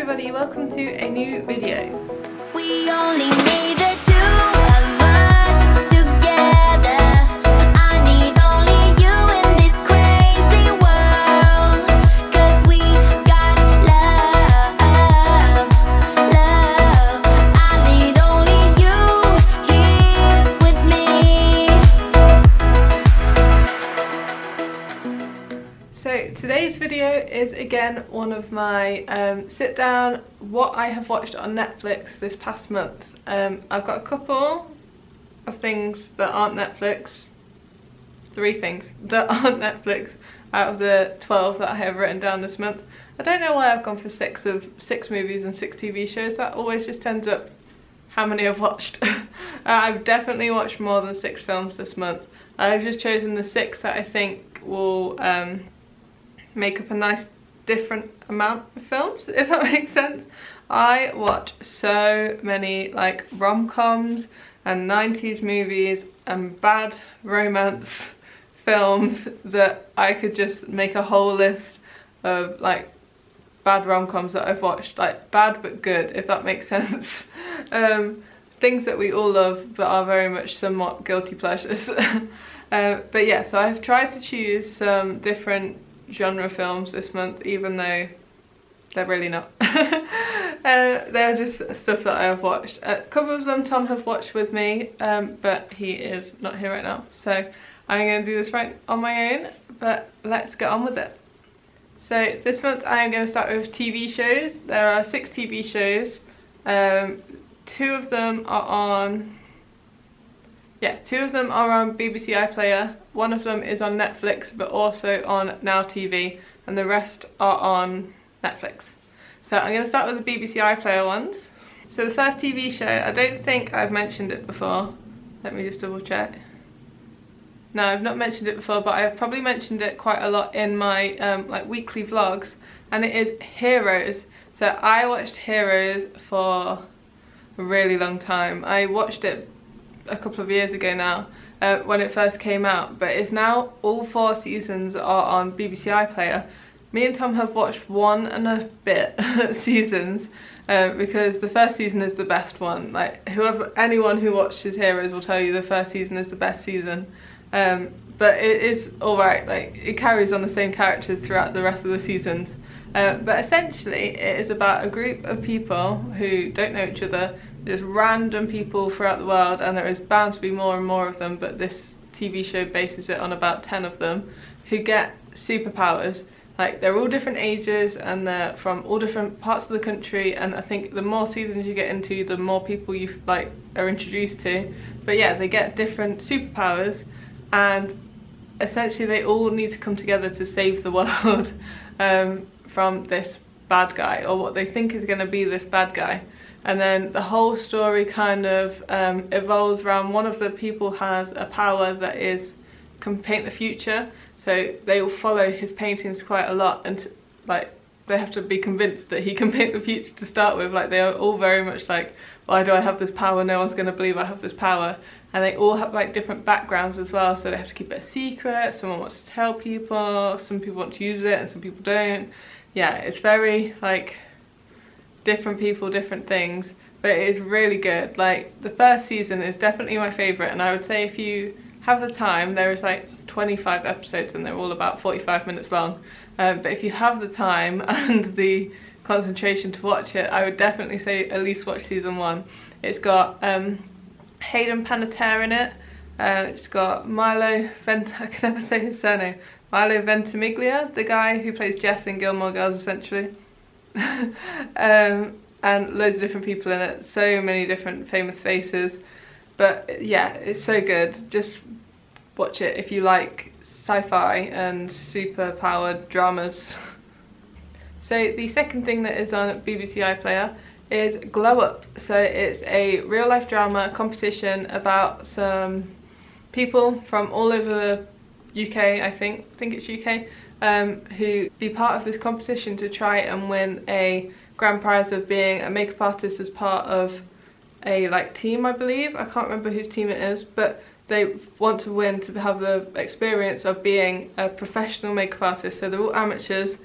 everybody, welcome to a new video. We only need the two of us together. I need only you in this crazy world. 'Cause we got love, love. I need only you here with me. So today's video is again one of my sit down what I have watched on Netflix this past month. I've got a couple of things that aren't Netflix, 3 things that aren't Netflix out of the 12 that I have written down this month. I don't know why I've gone for 6 movies and 6 TV shows. That always just ends up how many I've watched. I've definitely watched more than 6 films this month. I've just chosen the 6 that I think will make up a nice different amount of films, if that makes sense. I watch so many like rom-coms and 90s movies and bad romance films that I could just make a whole list of like bad rom-coms that I've watched, like bad but good, if that makes sense. Things that we all love but are very much somewhat guilty pleasures. But yeah, so I've tried to choose some different genre films this month, even though they're really not. They're just stuff that I have watched. A couple of them Tom have watched with me, but he is not here right now, so I'm going to do this right on my own, but let's get on with it. So this month I am going to start with TV shows. There are 6 TV shows. 2 of them are on BBC iPlayer. One of them is on Netflix but also on Now TV, and the rest are on Netflix. So I'm going to start with the BBC iPlayer ones. So the first TV show, I don't think I've mentioned it before. Let me just double check. No, I've not mentioned it before, but I've probably mentioned it quite a lot in my like weekly vlogs, and it is Heroes. So I watched Heroes for a really long time. I watched it a couple of years ago now, when it first came out, but it's now all 4 seasons are on BBC iPlayer. Me and Tom have watched 1 and a bit seasons, because the first season is the best one. Like anyone who watches Heroes will tell you the first season is the best season, but it is alright. Like it carries on the same characters throughout the rest of the seasons, but essentially it is about a group of people who don't know each other, just random people throughout the world, and there is bound to be more and more of them, but this TV show bases it on about 10 of them who get superpowers. Like they're all different ages and they're from all different parts of the country, and I think the more seasons you get into, the more people you like are introduced to. But yeah, they get different superpowers, and essentially they all need to come together to save the world from this bad guy, or what they think is going to be this bad guy. And then the whole story kind of evolves around one of the people has a power that can paint the future. So they will follow his paintings quite a lot, and like they have to be convinced that he can paint the future to start with. Like they are all very much like, why do I have this power? No one's going to believe I have this power. And they all have like different backgrounds as well, so they have to keep it a secret. Someone wants to tell people, some people want to use it and some people don't. Yeah, it's very like different people, different things, but it is really good. Like the first season is definitely my favourite, and I would say if you have the time, there is like 25 episodes and they're all about 45 minutes long, but if you have the time and the concentration to watch it, I would definitely say at least watch season 1. It's got Hayden Panettiere in it. It's got I can never say his surname, Milo Ventimiglia, the guy who plays Jess in Gilmore Girls essentially. And loads of different people in it, so many different famous faces. But yeah, it's so good. Just watch it if you like sci-fi and super powered dramas. So the second thing that is on BBC iPlayer is Glow Up. So it's a real life drama competition about some people from all over the UK, I think it's UK, who be part of this competition to try and win a grand prize of being a makeup artist as part of a like team, I believe. I can't remember whose team it is, but they want to win to have the experience of being a professional makeup artist. So they're all amateurs,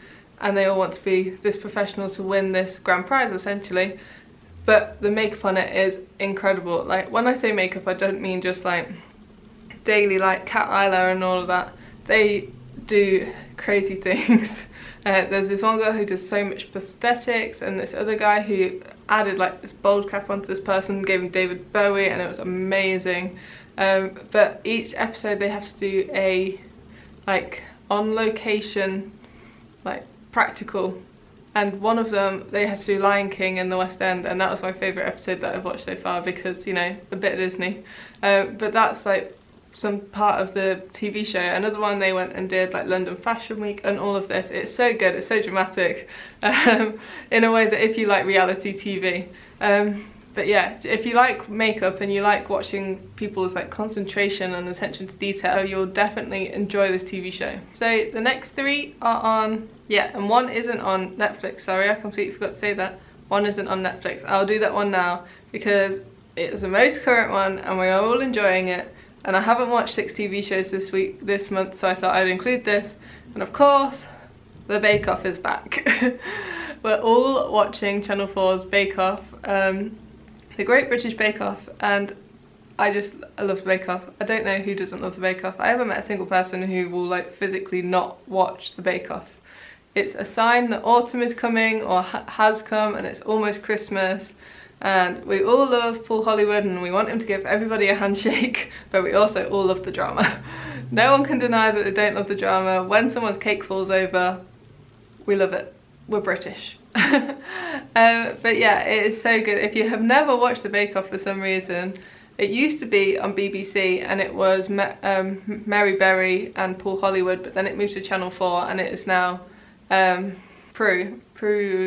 and they all want to be this professional to win this grand prize essentially. But the makeup on it is incredible. Like, when I say makeup, I don't mean just like daily like cat eyeliner and all of that. They do crazy things. There's this one girl who does so much prosthetics, and this other guy who added like this bold cap onto this person, gave him David Bowie, and it was amazing. But each episode they have to do a like on location like practical, and one of them they had to do Lion King in the West End, and that was my favourite episode that I've watched so far because, you know, a bit of Disney. But that's like some part of the TV show. Another one they went and did like London Fashion Week and all of this. It's so good, it's so dramatic, in a way that if you like reality TV. But yeah, if you like makeup and you like watching people's like concentration and attention to detail, you'll definitely enjoy this TV show. So the next 3 are on, yeah, and one isn't on Netflix. Sorry, I completely forgot to say that. One isn't on Netflix. I'll do that one now because it's the most current one and we're all enjoying it. And I haven't watched 6 TV shows this month, so I thought I'd include this. And of course, the Bake Off is back. We're all watching Channel 4's Bake Off, the Great British Bake Off, and I love the Bake Off. I don't know who doesn't love the Bake Off. I haven't met a single person who will like physically not watch the Bake Off. It's a sign that autumn is coming, or has come, and it's almost Christmas. And we all love Paul Hollywood and we want him to give everybody a handshake, but we also all love the drama. No one can deny that they don't love the drama. When someone's cake falls over, we love it. We're British. But yeah, it is so good. If you have never watched the Bake Off for some reason, it used to be on BBC and it was Mary Berry and Paul Hollywood, but then it moved to Channel 4 and it is now Prue,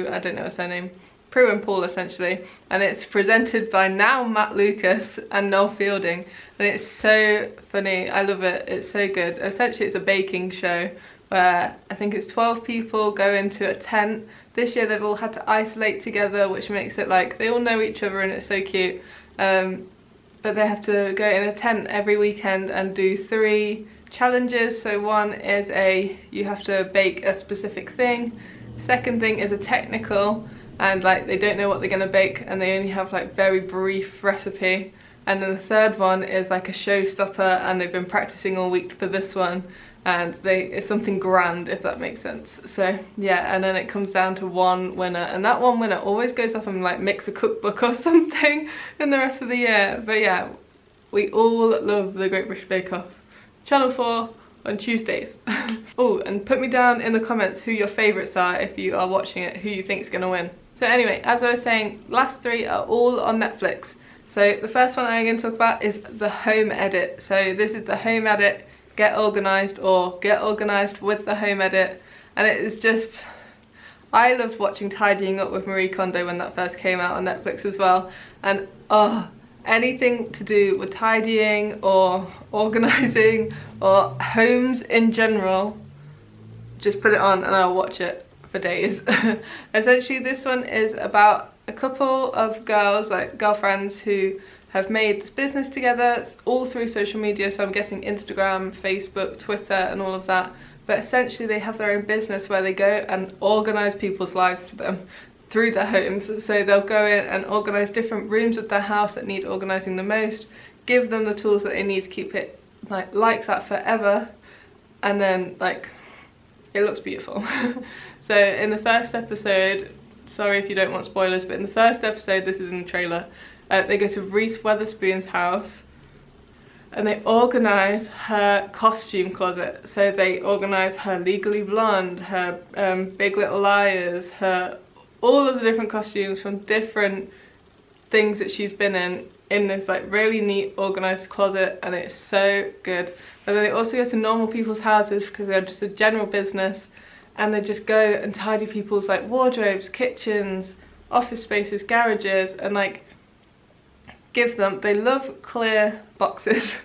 I don't know what's her name. Prue and Paul essentially, and it's presented by now Matt Lucas and Noel Fielding, and it's so funny. I love it. It's so good. Essentially it's a baking show where I think it's 12 people go into a tent. This year they've all had to isolate together, which makes it like they all know each other and it's so cute. But they have to go in a tent every weekend and do 3 challenges. So one is you have to bake a specific thing. Second thing is a technical, and like they don't know what they're gonna bake and they only have like very brief recipe. And then the third one is like a showstopper and they've been practicing all week for this one, and it's something grand, if that makes sense. So yeah, and then it comes down to one winner, and that one winner always goes off and like makes a cookbook or something in the rest of the year. But yeah, we all love the Great British Bake Off. Channel 4 on Tuesdays. Oh, and put me down in the comments who your favourites are if you are watching it, who you think is gonna win. So anyway, as I was saying, last 3 are all on Netflix. So the first one I'm going to talk about is the Home Edit. So this is the Home Edit Get Organised, or Get Organised with the Home Edit. And it is just, I loved watching Tidying Up with Marie Kondo when that first came out on Netflix as well. And oh, anything to do with tidying or organising or homes in general, just put it on and I'll watch it for days. Essentially this one is about a couple of girls, like girlfriends, who have made this business together all through social media. So I'm guessing Instagram, Facebook, Twitter and all of that. But essentially they have their own business where they go and organise people's lives for them through their homes. So they'll go in and organise different rooms of their house that need organising the most, give them the tools that they need to keep it like that forever, and then like it looks beautiful. So in the first episode, sorry if you don't want spoilers, but in the first episode, this is in the trailer, they go to Reese Witherspoon's house and they organise her costume closet. So they organise her Legally Blonde, her Big Little Liars, all of the different costumes from different things that she's been in this like really neat organised closet, and it's so good. And then they also go to normal people's houses because they're just a general business, and they just go and tidy people's like wardrobes, kitchens, office spaces, garages, and like give them, they love clear boxes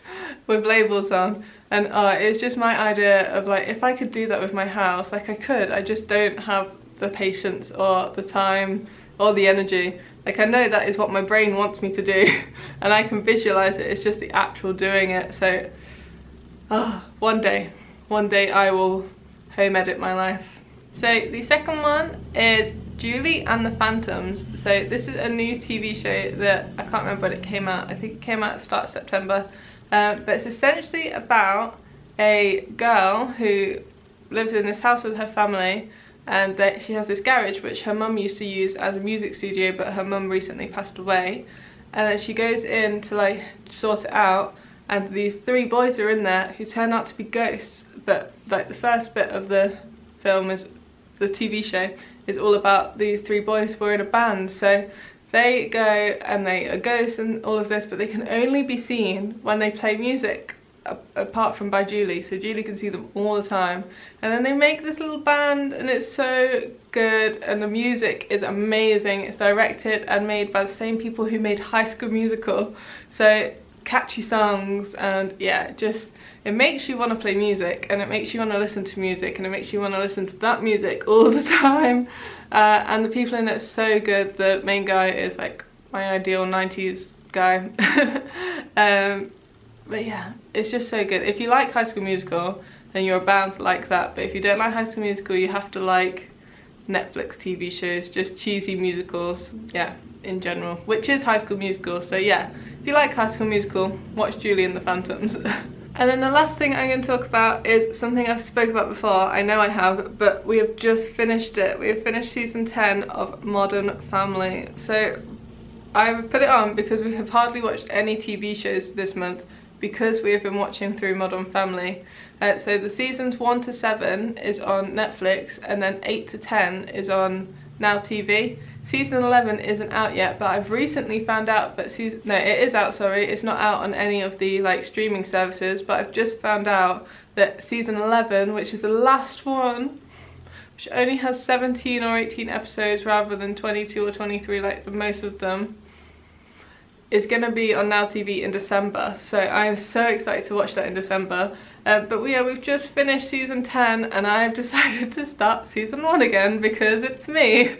with labels on, and it's just my idea of like, if I could do that with my house, like I could, I just don't have the patience or the time or the energy. Like I know that is what my brain wants me to do and I can visualize it, it's just the actual doing it. So one day I will home edit my life. So the second one is Julie and the Phantoms. So this is a new TV show that I can't remember when it came out. I think it came out at the start of September. But it's essentially about a girl who lives in this house with her family, and that she has this garage which her mum used to use as a music studio, but her mum recently passed away. And then she goes in to like sort it out, and these three boys are in there who turn out to be ghosts. But like the first bit of the film is, the TV show is all about these three boys who are in a band. So they go and they are ghosts and all of this, but they can only be seen when they play music, apart from by Julie, so Julie can see them all the time. And then they make this little band, and it's so good, and the music is amazing. It's directed and made by the same people who made High School Musical, so catchy songs, and yeah, just it makes you want to play music, and it makes you want to listen to music, and it makes you want to listen to that music all the time. And the people in it are so good. The main guy is like my ideal 90s guy. But yeah, it's just so good. If you like High School Musical, then you're bound to like that. But if you don't like High School Musical, you have to like Netflix TV shows, just cheesy musicals, yeah, in general, which is High School Musical. So yeah, if you like High School Musical, watch Julie and the Phantoms. And then the last thing I'm going to talk about is something I've spoken about before. I know I have, but we have just finished it. We have finished season 10 of Modern Family. So I put it on because we have hardly watched any TV shows this month, because we have been watching through Modern Family. So the seasons 1 to 7 is on Netflix, and then 8 to 10 is on Now TV. Season 11 isn't out yet, but I've recently found out that it is out, sorry. It's not out on any of the like streaming services, but I've just found out that season 11, which is the last one, which only has 17 or 18 episodes rather than 22 or 23 like most of them, is going to be on Now TV in December. So I am so excited to watch that in December. But yeah, we've just finished season 10, and I've decided to start season 1 again because it's me.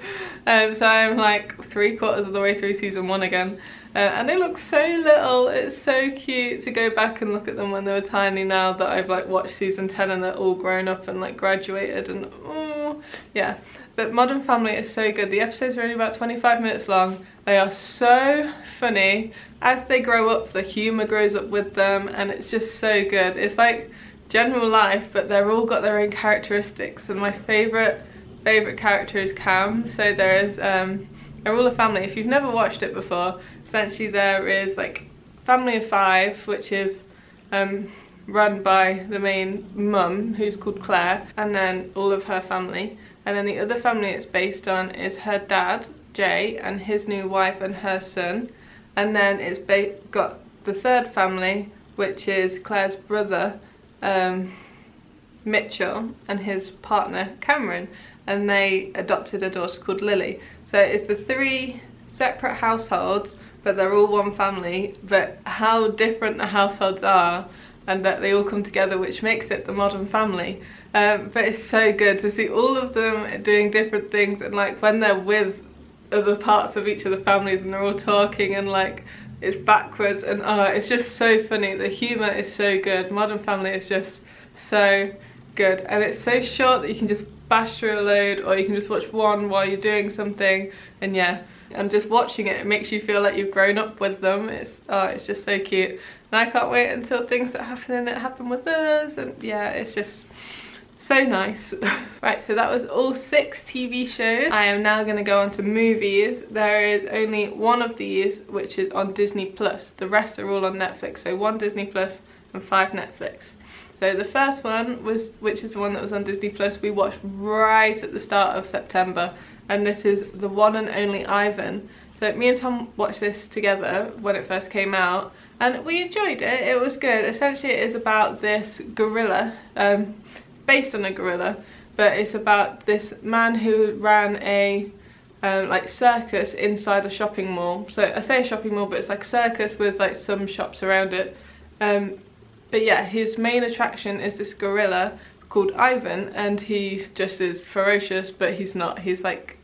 So I'm like 3/4 of the way through season 1 again. And they look so little. It's so cute to go back and look at them when they were tiny, now that I've like watched season 10 and they're all grown up and like graduated, and oh yeah. But Modern Family is so good. The episodes are only about 25 minutes long. They are so funny. As they grow up, the humour grows up with them, and it's just so good. It's like general life, but they're all got their own characteristics. And my favourite character is Cam. So there is they're all a family. If you've never watched it before, essentially there is like family of 5, which is run by the main mum, who's called Claire, and then all of her family. And then the other family it's based on is her dad, Jay, and his new wife and her son. And then it's got the third family, which is Claire's brother, Mitchell, and his partner, Cameron. And they adopted a daughter called Lily. So it's the 3 separate households, but they're all one family. But how different the households are, and that they all come together, which makes it the Modern Family. But it's so good to see all of them doing different things, and like when they're with other parts of each of the families and they're all talking, and like it's backwards, and it's just so funny. The humour is so good. Modern Family is just so good, and it's so short that you can just bash through a load, or you can just watch one while you're doing something. And yeah, and just watching it makes you feel like you've grown up with them. It's just so cute, and I can't wait until things that happen in it happen with us. And yeah, it's just so nice. Right, so that was all 6 TV shows. I am now going to go on to movies. There is only one of these which is on Disney Plus. The rest are all on Netflix. So 1 Disney Plus and 5 Netflix. So the first one was, which is the one that was on Disney Plus, we watched right at the start of September, and this is The One and Only Ivan. So me and Tom watched this together when it first came out, and we enjoyed it. It was good. Essentially it is about this gorilla, based on a gorilla, but it's about this man who ran a like circus inside a shopping mall. So I say a shopping mall, but it's like a circus with like some shops around it. But yeah, his main attraction is this gorilla called Ivan, and he just is ferocious, but he's not. He's like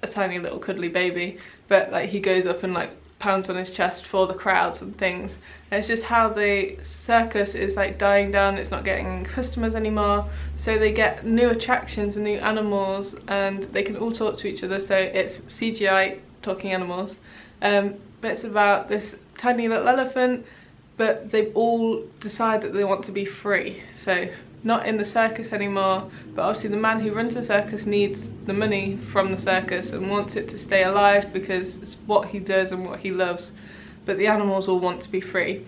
a tiny little cuddly baby, but like he goes up and like pounds on his chest for the crowds and things. And it's just how the circus is like dying down, it's not getting customers anymore, so they get new attractions and new animals, and they can all talk to each other, so it's CGI talking animals. But it's about this tiny little elephant, but they all decide that they want to be free, so not in the circus anymore, but obviously the man who runs the circus needs the money from the circus and wants it to stay alive because it's what he does and what he loves, but the animals all want to be free.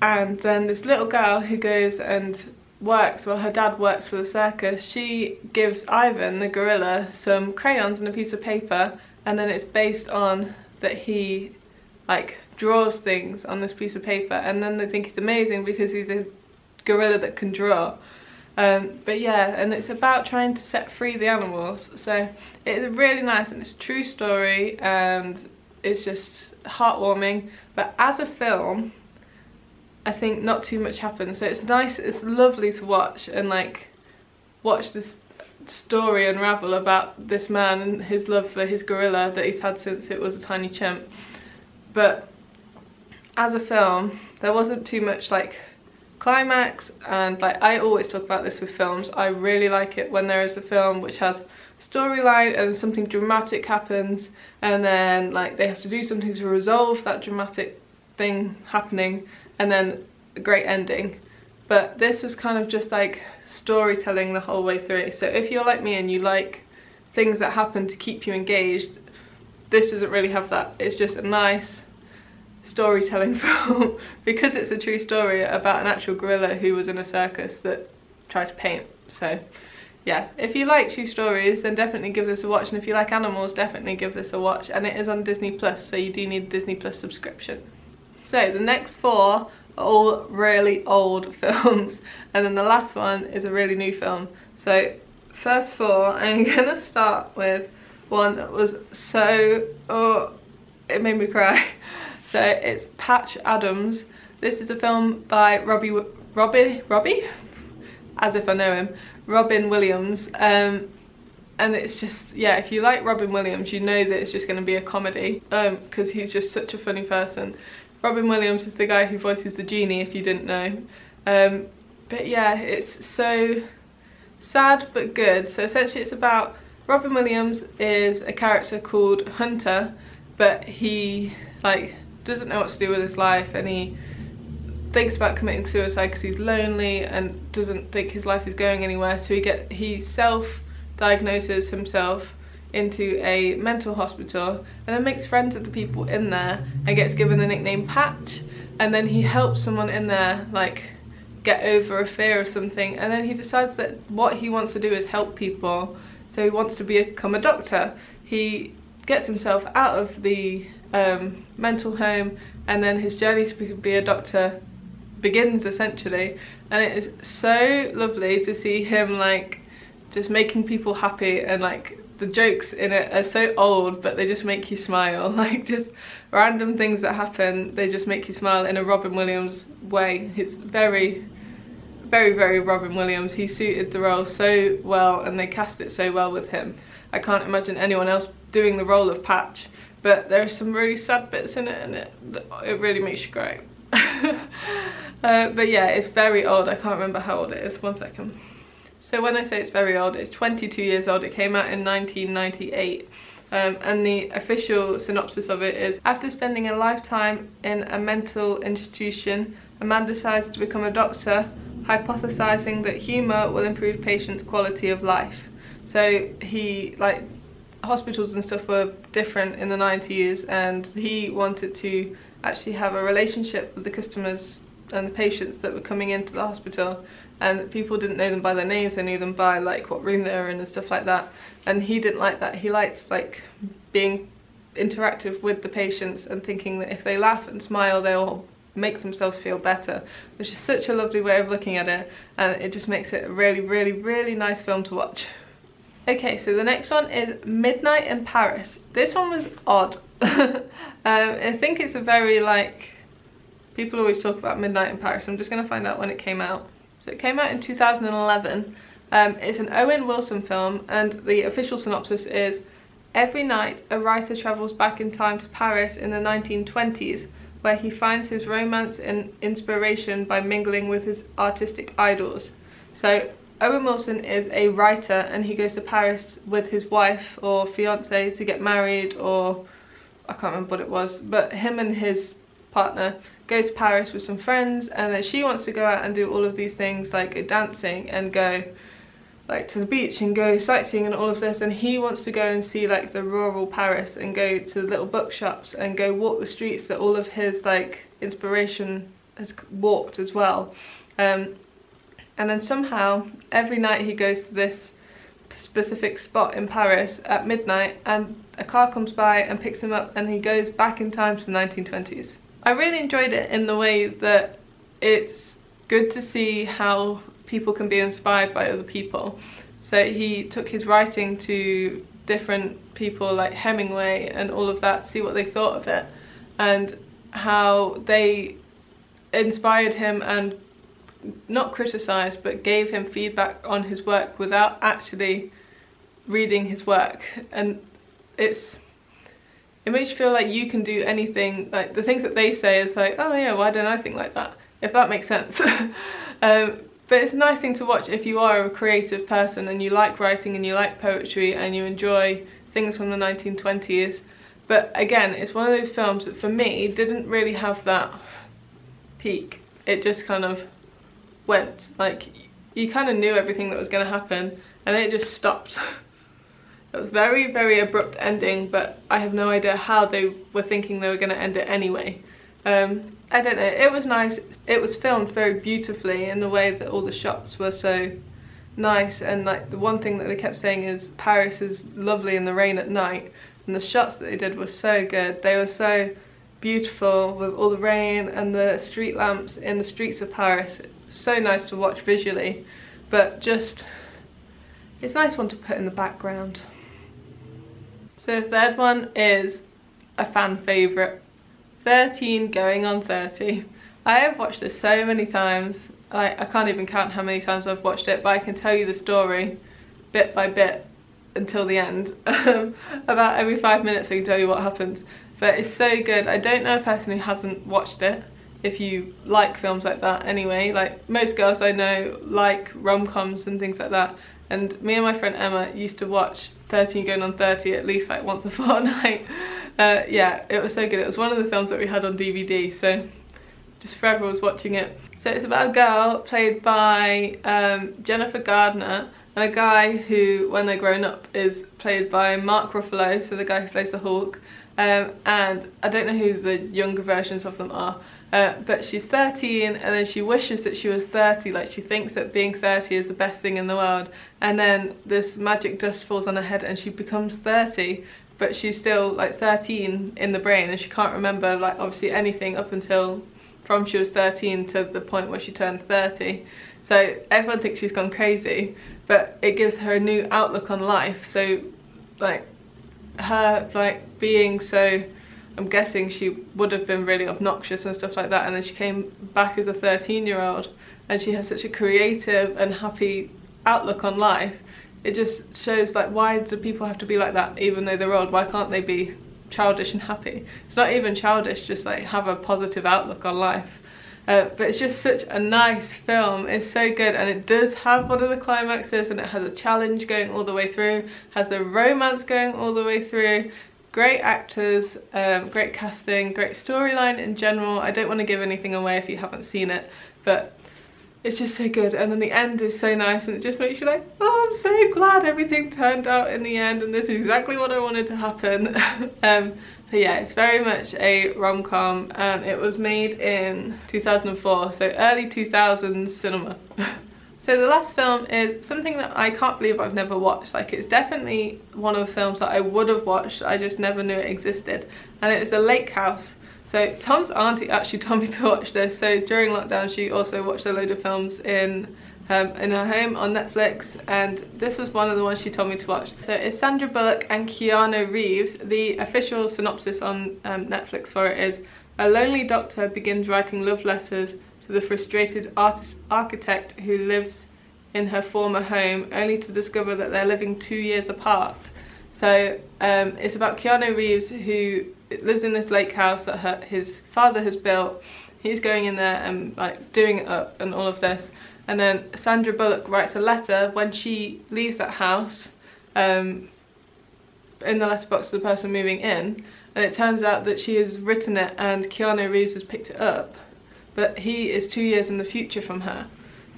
And then this little girl who goes and works, well, her dad works for the circus, she gives Ivan, the gorilla, some crayons and a piece of paper, and then it's based on that he like draws things on this piece of paper, and then they think he's amazing because he's a gorilla that can draw. But yeah, and it's about trying to set free the animals, so it's really nice and it's a true story and it's just heartwarming. But as a film, I think not too much happens, so it's nice, it's lovely to watch and like watch this story unravel about this man and his love for his gorilla that he's had since it was a tiny chimp. But as a film, there wasn't too much like climax, and like I always talk about this with films, I really like it when there is a film which has storyline and something dramatic happens, and then like they have to do something to resolve that dramatic thing happening, and then a great ending. But this was kind of just like storytelling the whole way through, so if you're like me and you like things that happen to keep you engaged, this doesn't really have that. It's just a nice storytelling film because it's a true story about an actual gorilla who was in a circus that tried to paint. So yeah, if you like true stories then definitely give this a watch, and if you like animals definitely give this a watch, and it is on Disney Plus, so you do need a Disney Plus subscription. So the next 4 are all really old films, and then the last one is a really new film. So first 4, I'm gonna start with one that was so, oh, it made me cry. So it's Patch Adams. This is a film by Robbie? As if I know him. Robin Williams. And it's just, yeah, if you like Robin Williams, you know that it's just going to be a comedy, because he's just such a funny person. Robin Williams is the guy who voices the genie, if you didn't know. But yeah, it's so sad but good. So essentially it's about Robin Williams is a character called Hunter, but he like doesn't know what to do with his life, and he thinks about committing suicide because he's lonely and doesn't think his life is going anywhere, so he self-diagnoses himself into a mental hospital, and then makes friends with the people in there and gets given the nickname Patch, and then he helps someone in there like get over a fear of something, and then he decides that what he wants to do is help people, so he wants to become a doctor. He gets himself out of the mental home, and then his journey to be a doctor begins essentially, and it is so lovely to see him like just making people happy, and like the jokes in it are so old but they just make you smile, like just random things that happen, they just make you smile in a Robin Williams way. It's very Robin Williams. He suited the role so well and they cast it so well with him. I can't imagine anyone else doing the role of Patch, but there are some really sad bits in it, and it really makes you cry. But yeah, it's very old. I can't remember how old it is. 1 second. So when I say it's very old, it's 22 years old. It came out in 1998. And the official synopsis of it is: after spending a lifetime in a mental institution, a man decides to become a doctor, hypothesizing that humour will improve patients' quality of life. So he, like, hospitals and stuff were different in the 90s, and he wanted to actually have a relationship with the customers and the patients that were coming into the hospital, and people didn't know them by their names, they knew them by like what room they were in and stuff like that, and he didn't like that. He liked like being interactive with the patients and thinking that if they laugh and smile they'll make themselves feel better, which is such a lovely way of looking at it, and it just makes it a really nice film to watch. Okay, so the next one is Midnight in Paris. This one was odd. I think it's a very like, people always talk about Midnight in Paris. I'm just going to find out when it came out. So it came out in 2011. It's an Owen Wilson film, and the official synopsis is: Every night, a writer travels back in time to Paris in the 1920s, where he finds his romance and inspiration by mingling with his artistic idols. So Owen Wilson is a writer and he goes to Paris with his wife or fiance to get married, or I can't remember what it was, but him and his partner go to Paris with some friends, and then she wants to go out and do all of these things like go dancing and go like to the beach and go sightseeing and all of this, and he wants to go and see like the rural Paris and go to the little bookshops and go walk the streets that all of his like inspiration has walked as well. And then somehow every night he goes to this specific spot in Paris at midnight and a car comes by and picks him up and he goes back in time to the 1920s. I really enjoyed it in the way that it's good to see how people can be inspired by other people. So he took his writing to different people like Hemingway and all of that, see what they thought of it and how they inspired him and not criticised but gave him feedback on his work without actually reading his work. And it makes you feel like you can do anything, like the things that they say is like, oh yeah, why don't I think like that, if that makes sense. But it's a nice thing to watch if you are a creative person and you like writing and you like poetry and you enjoy things from the 1920s. But again, it's one of those films that for me didn't really have that peak. It just kind of went, like you kind of knew everything that was going to happen and then it just stopped. It was very, very abrupt ending, but I have no idea how they were thinking they were going to end it anyway. I don't know, it was nice. It was filmed very beautifully in the way that all the shots were so nice, and like the one thing that they kept saying is Paris is lovely in the rain at night, and the shots that they did were so good. They were so beautiful with all the rain and the street lamps in the streets of Paris. So nice to watch visually, but just it's a nice one to put in the background. So the third one is a fan favourite, 13 Going on 30. I have watched this so many times, like I can't even count how many times I've watched it, but I can tell you the story bit by bit until the end. About every 5 minutes I can tell you what happens, but it's so good. I don't know a person who hasn't watched it, if you like films like that anyway. Like most girls I know like rom-coms and things like that, and me and my friend Emma used to watch 13 Going on 30 at least like once a fortnight. Yeah, it was so good. It was one of the films that we had on DVD, so just forever was watching it. So it's about a girl played by Jennifer Gardner, and a guy who, when they're grown up, is played by Mark Ruffalo, so the guy who plays the Hulk. And I don't know who the younger versions of them are, but she's 13 and then she wishes that she was 30, like she thinks that being 30 is the best thing in the world, and then this magic dust falls on her head and she becomes 30, but she's still like 13 in the brain and she can't remember like obviously anything up until from she was 13 to the point where she turned 30. So everyone thinks she's gone crazy, but it gives her a new outlook on life. So like her like being so, I'm guessing she would have been really obnoxious and stuff like that, and then she came back as a 13-year-old and she has such a creative and happy outlook on life. It just shows like, why do people have to be like that even though they're old? Why can't they be childish and happy? It's not even childish, just like have a positive outlook on life. But it's just such a nice film. It's so good, and it does have one of the climaxes, and it has a challenge going all the way through, has the romance going all the way through. Great actors, great casting, great storyline in general. I don't want to give anything away if you haven't seen it, but it's just so good. And then the end is so nice, and it just makes you like, oh, I'm so glad everything turned out in the end, and this is exactly what I wanted to happen. So yeah, it's very much a rom-com, and it was made in 2004, so early 2000s cinema. So the last film is something that I can't believe I've never watched. Like, it's definitely one of the films that I would have watched, I just never knew it existed, and it is A Lake House. So Tom's auntie actually told me to watch this. So during lockdown she also watched a load of films in her home on Netflix, and this was one of the ones she told me to watch. So it's Sandra Bullock and Keanu Reeves. The official synopsis on Netflix for it is: a lonely doctor begins writing love letters to the frustrated architect who lives in her former home, only to discover that they're living 2 years apart. So it's about Keanu Reeves, who lives in this lake house that his father has built. He's going in there and like doing it up and all of this, and then Sandra Bullock writes a letter when she leaves that house in the letterbox of the person moving in, and it turns out that she has written it and Keanu Reeves has picked it up, but he is 2 years in the future from her.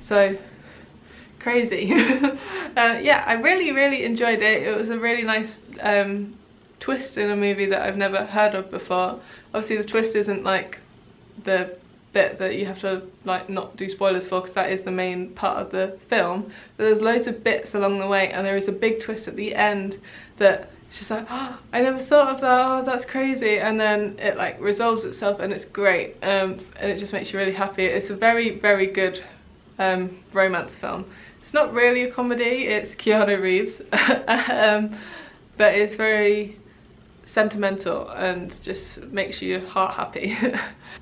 So crazy. Yeah, I really enjoyed it. It was a really nice twist in a movie that I've never heard of before. Obviously the twist isn't like the bit that you have to like not do spoilers for, because that is the main part of the film, but there's loads of bits along the way, and there is a big twist at the end that it's just like, oh, I never thought of that, oh that's crazy, and then it like resolves itself and it's great, and it just makes you really happy. It's a very good romance film. It's not really a comedy, it's Keanu Reeves, but it's very sentimental and just makes your heart happy.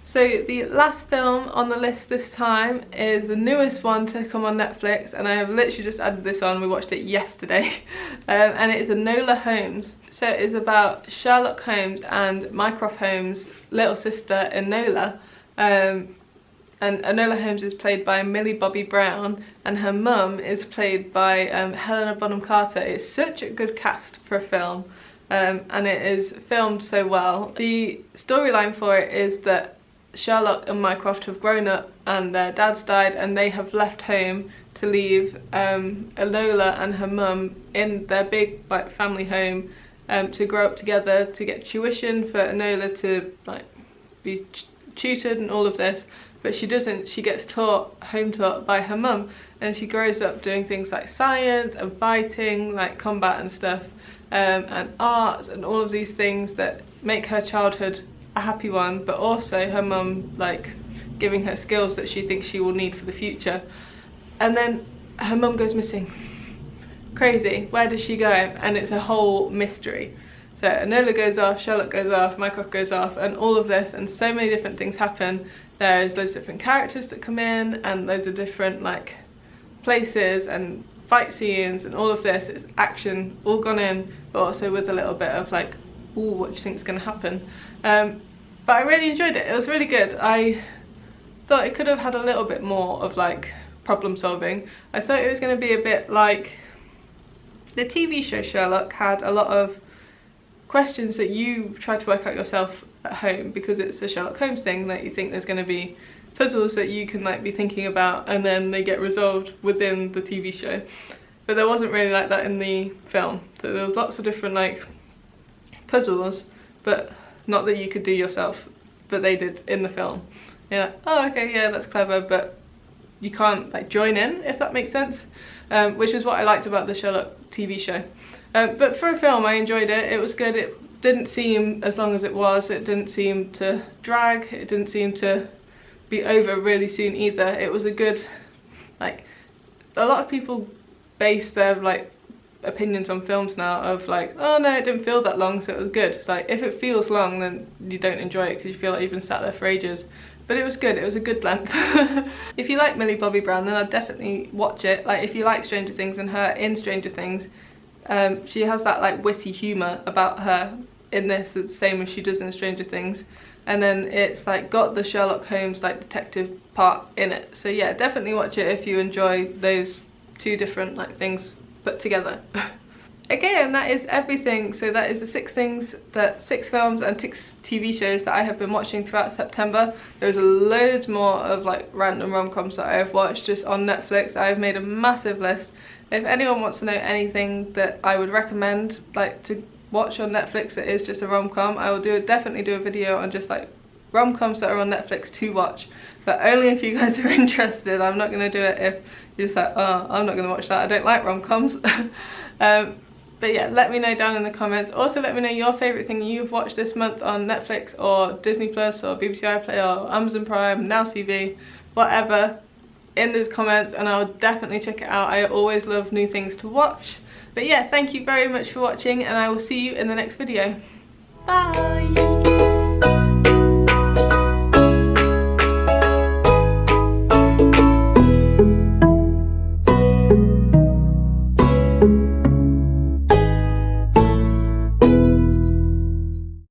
So the last film on the list this time is the newest one to come on Netflix, and I have literally just added this on. We watched it yesterday, and it is a Nola Homes. So it is about Sherlock Holmes and Mycroft Holmes' little sister Enola, and Enola Holmes is played by Millie Bobby Brown, and her mum is played by Helena Bonham Carter. It's such a good cast for a film. And it is filmed so well. The storyline for it is that Sherlock and Mycroft have grown up and their dad's died, and they have left home to leave Enola and her mum in their big like family home to grow up together, to get tuition for Enola to like be tutored and all of this, but she doesn't. She gets home taught by her mum, and she grows up doing things like science and fighting, like combat and stuff. And art and all of these things that make her childhood a happy one, but also her mum like giving her skills that she thinks she will need for the future. And then her mum goes missing. Crazy, where does she go? And it's a whole mystery. So Enola goes off, Sherlock goes off, Mycroft goes off, and all of this, and so many different things happen. There's loads of different characters that come in, and loads of different like places and fight scenes and all of this. It's action all gone in, but also with a little bit of like, ooh, what do you think is going to happen? But I really enjoyed it. It was really good. I thought it could have had a little bit more of like problem solving. I thought it was going to be a bit like the TV show Sherlock had a lot of questions that you try to work out yourself at home, because it's a Sherlock Holmes thing, that you think there's going to be puzzles that you can like be thinking about, and then they get resolved within the TV show. But there wasn't really like that in the film. So there was lots of different like puzzles, but not that you could do yourself, but they did in the film. You're like, oh okay, yeah, that's clever, but you can't like join in, if that makes sense, which is what I liked about the Sherlock TV show. But for a film, I enjoyed it. It was good. It didn't seem as long as it was. It didn't seem to drag. It didn't seem to be over really soon either. It was a good, like, a lot of people base their like opinions on films now of like, oh no, it didn't feel that long, so it was good. Like, if it feels long, then you don't enjoy it because you feel like you've been sat there for ages. But it was good. It was a good length. If you like Millie Bobby Brown, then I'd definitely watch it. Like, if you like Stranger Things and her in Stranger Things, she has that like witty humour about her in this, the same as she does in Stranger Things. And then it's like got the Sherlock Holmes like detective part in it. So yeah, definitely watch it if you enjoy those two different like things put together. Okay, and that is everything. So that is the 6 films and 6 TV shows that I have been watching throughout September. There's loads more of like random rom-coms that I have watched just on Netflix. I have made a massive list. If anyone wants to know anything that I would recommend like to watch on Netflix that is just a rom-com, I will definitely do a video on just like rom-coms that are on Netflix to watch, but only if you guys are interested. I'm not going to do it if you're just like, oh, I'm not going to watch that, I don't like rom-coms. But yeah, let me know down in the comments. Also let me know your favourite thing you've watched this month on Netflix or Disney Plus or BBC iPlayer or Amazon Prime, Now TV, whatever, in the comments, and I'll definitely check it out. I always love new things to watch. But yeah, thank you very much for watching, and I will see you in the next video. Bye!